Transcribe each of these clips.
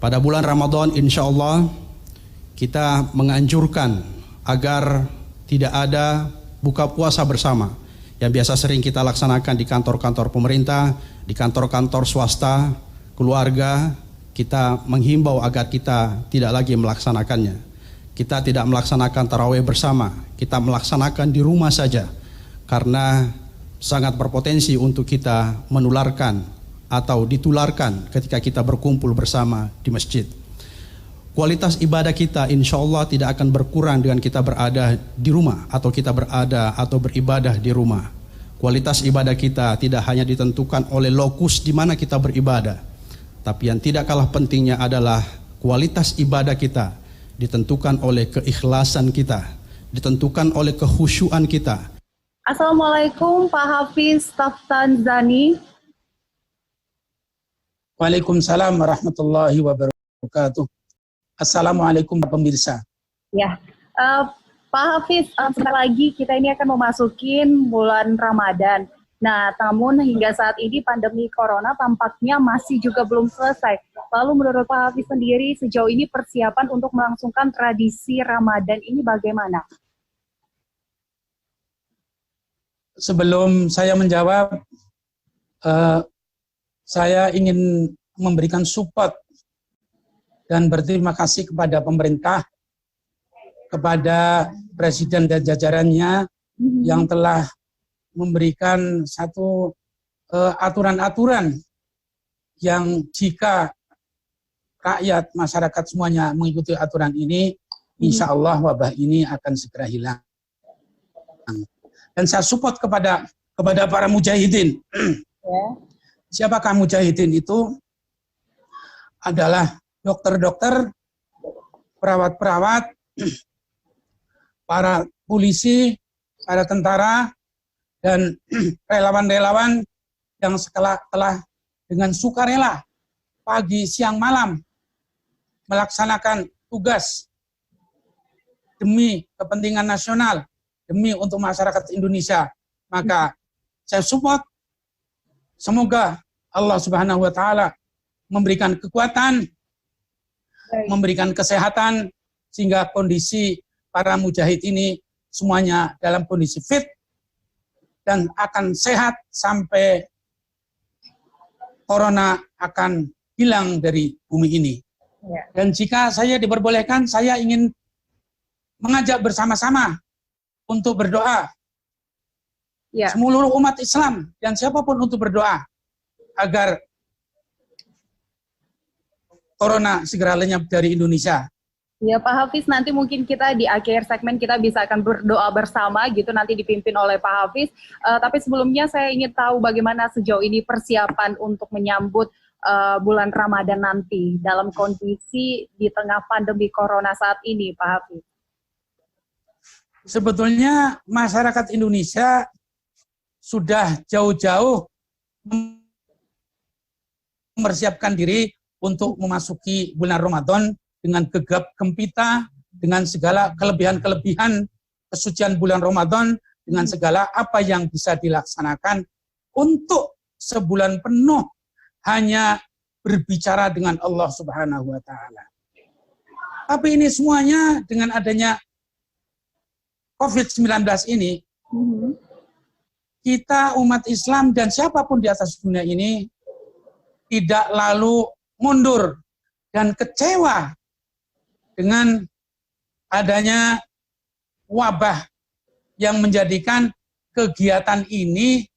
Pada bulan Ramadan insya Allah kita menganjurkan agar tidak ada buka puasa bersama yang biasa sering kita laksanakan di kantor-kantor pemerintah, di kantor-kantor swasta, keluarga. Kita menghimbau agar kita tidak lagi melaksanakannya. Kita tidak melaksanakan tarawih bersama, kita melaksanakan di rumah saja karena sangat berpotensi untuk kita menularkan atau ditularkan ketika kita berkumpul bersama di masjid. Kualitas ibadah kita insya Allah tidak akan berkurang dengan kita berada di rumah atau kita berada atau beribadah di rumah. Kualitas ibadah kita tidak hanya ditentukan oleh lokus di mana kita beribadah, tapi yang tidak kalah pentingnya adalah kualitas ibadah kita ditentukan oleh keikhlasan kita, ditentukan oleh kekhusyuan kita. Assalamualaikum Pak Hafiz Taftanzani. Waalaikumsalam warahmatullahi wabarakatuh. Assalamualaikum pemirsa. Ya, Pak Hafiz, sebentar lagi kita ini akan memasukin bulan Ramadan. Nah, namun hingga saat ini pandemi corona tampaknya masih juga belum selesai. Lalu menurut Pak Hafiz sendiri, sejauh ini persiapan untuk melangsungkan tradisi Ramadan ini bagaimana? Sebelum saya menjawab, saya ingin memberikan support dan berterima kasih kepada pemerintah, kepada Presiden dan jajarannya yang telah memberikan satu aturan-aturan yang jika rakyat, masyarakat semuanya mengikuti aturan ini, insya Allah wabah ini akan segera hilang. Dan saya support kepada para mujahidin. Siapakah mujahidin itu? Adalah dokter-dokter, perawat-perawat, para polisi, para tentara, dan relawan-relawan yang telah dengan sukarela pagi, siang, malam melaksanakan tugas demi kepentingan nasional, demi untuk masyarakat Indonesia. Maka saya support, semoga Allah Subhanahu wa Ta'ala memberikan kekuatan, memberikan kesehatan, sehingga kondisi para mujahid ini semuanya dalam kondisi fit dan akan sehat sampai corona akan hilang dari bumi ini. Dan jika saya diperbolehkan, saya ingin mengajak bersama-sama untuk berdoa. Seluruh umat Islam dan siapapun untuk berdoa agar corona segera lenyap dari Indonesia. Ya Pak Hafiz, nanti mungkin kita di akhir segmen kita bisa akan berdoa bersama gitu, nanti dipimpin oleh Pak Hafiz. Tapi sebelumnya saya ingin tahu bagaimana sejauh ini persiapan untuk menyambut bulan Ramadan nanti dalam kondisi di tengah pandemi corona saat ini, Pak Hafiz. Sebetulnya masyarakat Indonesia sudah jauh-jauh mempersiapkan diri untuk memasuki bulan Ramadan dengan gegap gempita, dengan segala kelebihan-kelebihan kesucian bulan Ramadan, dengan segala apa yang bisa dilaksanakan untuk sebulan penuh hanya berbicara dengan Allah Subhanahu wa Ta'ala. Tapi ini semuanya dengan adanya COVID-19 ini, kita umat Islam dan siapapun di atas dunia ini tidak lalu mundur dan kecewa dengan adanya wabah yang menjadikan kegiatan ini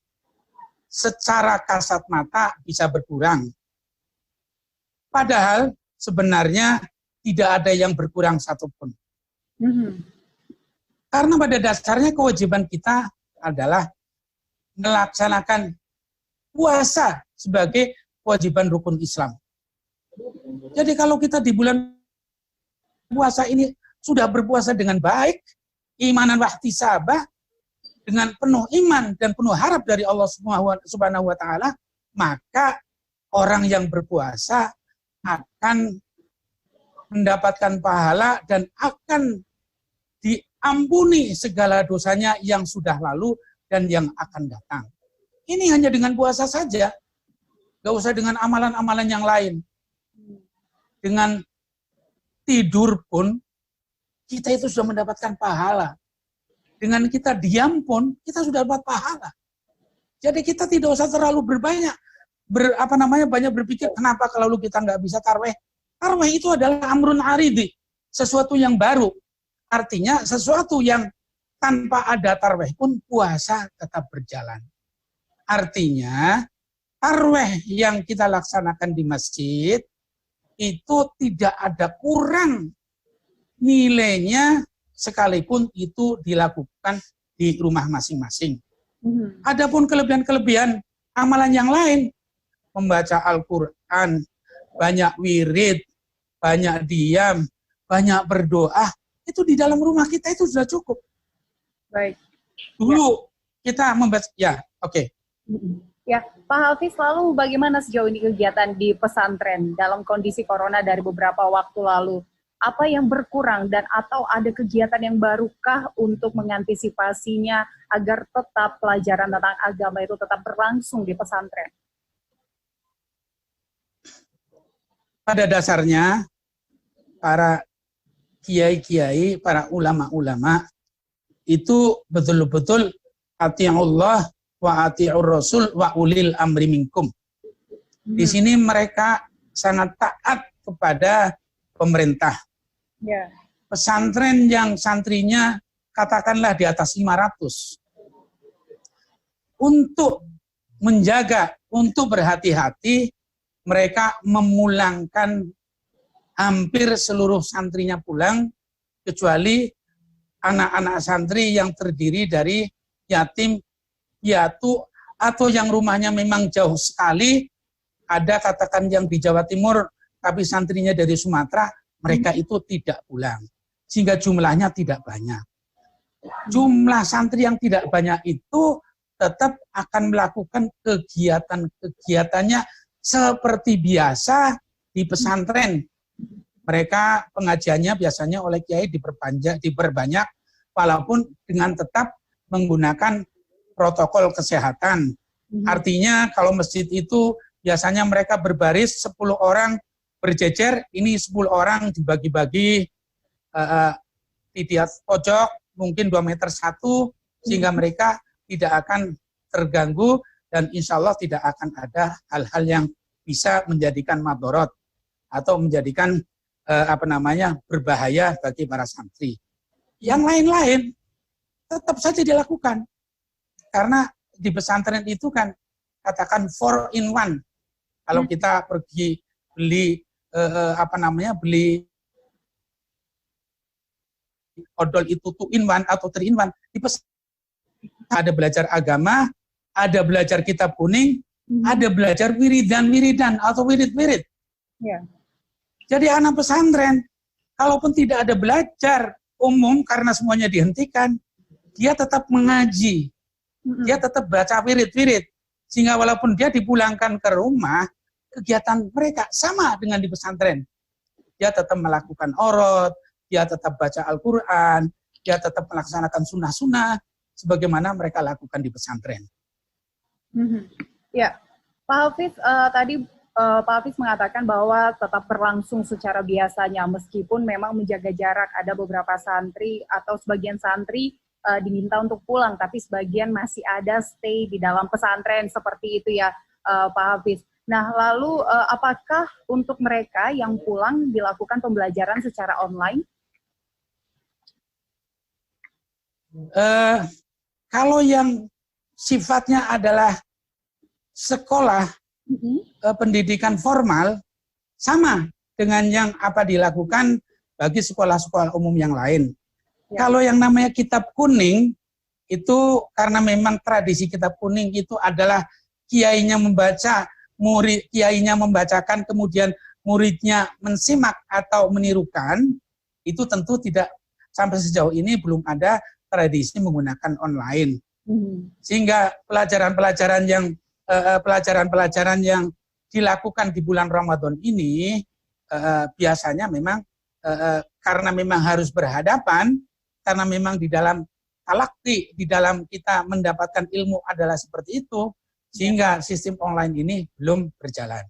secara kasat mata bisa berkurang. Padahal sebenarnya tidak ada yang berkurang satupun. Karena pada dasarnya kewajiban kita adalah melaksanakan puasa sebagai kewajiban rukun Islam. Jadi kalau kita di bulan puasa ini sudah berpuasa dengan baik, imanan wahtisabah, dengan penuh iman dan penuh harap dari Allah Subhanahu wa Ta'ala, maka orang yang berpuasa akan mendapatkan pahala dan akan diampuni segala dosanya yang sudah lalu dan yang akan datang. Ini hanya dengan puasa saja, gak usah dengan amalan-amalan yang lain. dengan tidur pun kita itu sudah mendapatkan pahala. Dengan kita diam pun kita sudah dapat pahala. Jadi kita tidak usah terlalu banyak berpikir kenapa kalau kita nggak bisa tarawih. Tarawih itu adalah amrun aridi, sesuatu yang baru. Artinya sesuatu yang tanpa ada tarawih pun puasa tetap berjalan. Artinya tarawih yang kita laksanakan di masjid itu tidak ada kurang nilainya sekalipun itu dilakukan di rumah masing-masing. Adapun kelebihan-kelebihan amalan yang lain, membaca Al-Quran, banyak wirid, banyak diam, banyak berdoa, itu di dalam rumah kita itu sudah cukup. Baik. Dulu kita membaca, ya oke. Ya, Pak Hafiz, lalu bagaimana sejauh ini kegiatan di pesantren dalam kondisi corona dari beberapa waktu lalu? Apa yang berkurang dan atau ada kegiatan yang barukah untuk mengantisipasinya agar tetap pelajaran tentang agama itu tetap berlangsung di pesantren? Pada dasarnya, para kiai-kiai, para ulama-ulama, itu betul-betul ati'ullah wa ati'ur rasul wa ulil amri minkum. Di sini mereka sangat taat kepada pemerintah. Ya. Pesantren yang santrinya katakanlah di atas 500. Untuk menjaga, untuk berhati-hati, mereka memulangkan hampir seluruh santrinya pulang, kecuali anak-anak santri yang terdiri dari yatim, piatu, atau yang rumahnya memang jauh sekali, ada katakan yang di Jawa Timur, tapi santrinya dari Sumatera, mereka itu tidak pulang. Sehingga jumlahnya tidak banyak. Jumlah santri yang tidak banyak itu tetap akan melakukan kegiatan-kegiatannya seperti biasa di pesantren. Mereka pengajiannya biasanya oleh kiai diperbanyak, walaupun dengan tetap menggunakan protokol kesehatan. Artinya kalau masjid itu biasanya mereka berbaris 10 orang berjejer, ini 10 orang dibagi-bagi di atas pojok, mungkin 2 meter satu, sehingga mereka tidak akan terganggu dan insya Allah tidak akan ada hal-hal yang bisa menjadikan madorot atau menjadikan berbahaya bagi para santri. Yang lain-lain tetap saja dilakukan. Karena di pesantren itu kan katakan 4 in 1. Kalau kita pergi beli beli odol itu 2 in 1 atau 3 in 1, di pesantren ada belajar agama, ada belajar kitab kuning, ada belajar wiridan atau wirid-wirid. Ya. Jadi anak pesantren, kalaupun tidak ada belajar umum karena semuanya dihentikan, dia tetap mengaji, dia tetap baca wirid-wirid. Sehingga walaupun dia dipulangkan ke rumah, kegiatan mereka sama dengan di pesantren. Dia tetap melakukan orot, dia tetap baca Al-Quran, dia tetap melaksanakan sunnah-sunnah, sebagaimana mereka lakukan di pesantren. Ya, Pak Hafiz, tadi Pak Hafiz mengatakan bahwa tetap berlangsung secara biasanya, meskipun memang menjaga jarak. Ada beberapa santri atau sebagian santri diminta untuk pulang, tapi sebagian masih ada stay di dalam pesantren, seperti itu ya Pak Hafiz. Nah, lalu apakah untuk mereka yang pulang dilakukan pembelajaran secara online? Kalau yang sifatnya adalah sekolah pendidikan formal, sama dengan yang apa dilakukan bagi sekolah-sekolah umum yang lain. Ya. Kalau yang namanya kitab kuning, itu karena memang tradisi kitab kuning itu adalah kiainya membaca, kiainya membacakan, kemudian muridnya mensimak atau menirukan, itu tentu tidak, sampai sejauh ini belum ada tradisi menggunakan online. Sehingga pelajaran-pelajaran yang dilakukan di bulan Ramadan ini biasanya memang karena memang harus berhadapan, karena memang di dalam talakti, di dalam kita mendapatkan ilmu adalah seperti itu, sehingga sistem online ini belum berjalan.